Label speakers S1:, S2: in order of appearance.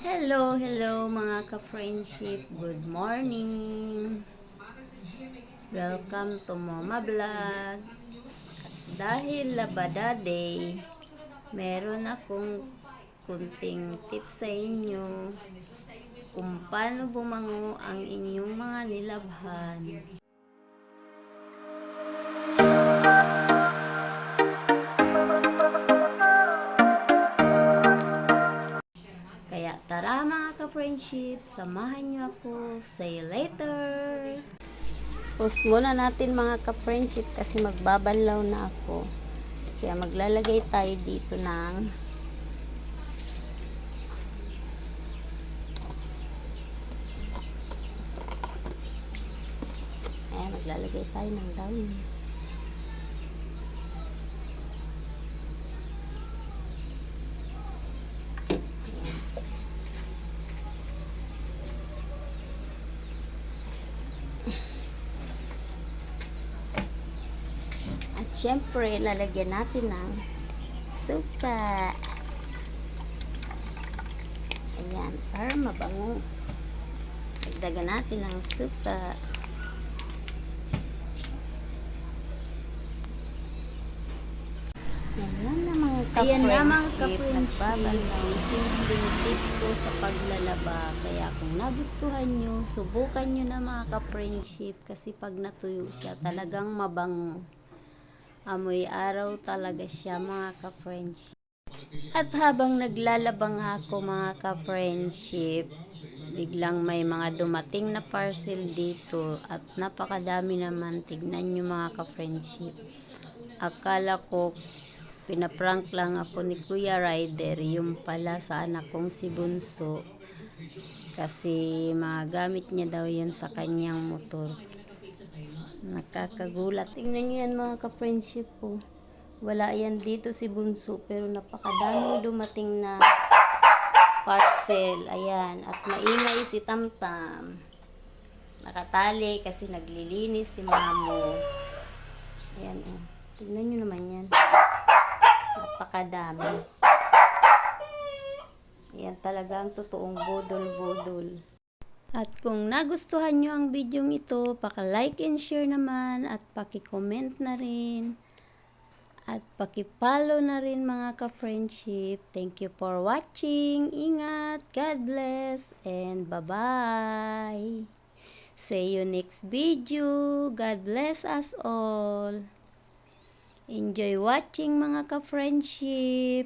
S1: Hello mga ka-friendship. Good morning. Welcome to Mama Vlog. Dahil Labada Day, meron akong kunting tips sa inyo kung paano bumango ang inyong mga nilabhan. Kaya tara mga ka-friendship, samahan nyo ako. See you later! Pause muna natin mga ka-friendship kasi magbabanlaw na ako. Kaya maglalagay tayo dito ng maglalagay tayo ng daon. At syempre, lalagyan natin ng suka. Ayan, para mabango. Dagdagan natin ng suka. Ayan na mga ka-friendship, simpleng tip ko sa paglalaba. Kaya kung nagustuhan nyo, subukan nyo na mga ka-friendship kasi pag natuyo siya, talagang mabango. Amoy araw talaga siya mga ka-friendship. At habang naglalaba nga ako mga ka-friendship, biglang may mga dumating na parcel dito at napakadami naman. Tignan nyo mga ka-friendship. Akala ko pinaprank lang ako ni Kuya Ryder, yung pala sa anak kong si Bunso, kasi magamit niya daw yan sa kanyang motor. Nakakagulat. Tingnan nyo yan mga ka-friendship po. Wala yan dito si Bunso, pero napakadaming dumating na parcel. Ayan, at maingay si Tamtam. Nakatali kasi naglilinis si Mamo. Ayan, oh. Tingnan nyo naman yan. Napakadami. Yan talaga ang totoong budol-budol. At kung nagustuhan nyo ang video ito, paka-like and share naman at paki-comment na rin. At paki-follow na rin mga ka-friendship. Thank you for watching. Ingat. God bless. And bye-bye. See you next video. God bless us all. Enjoy watching mga ka-friendship.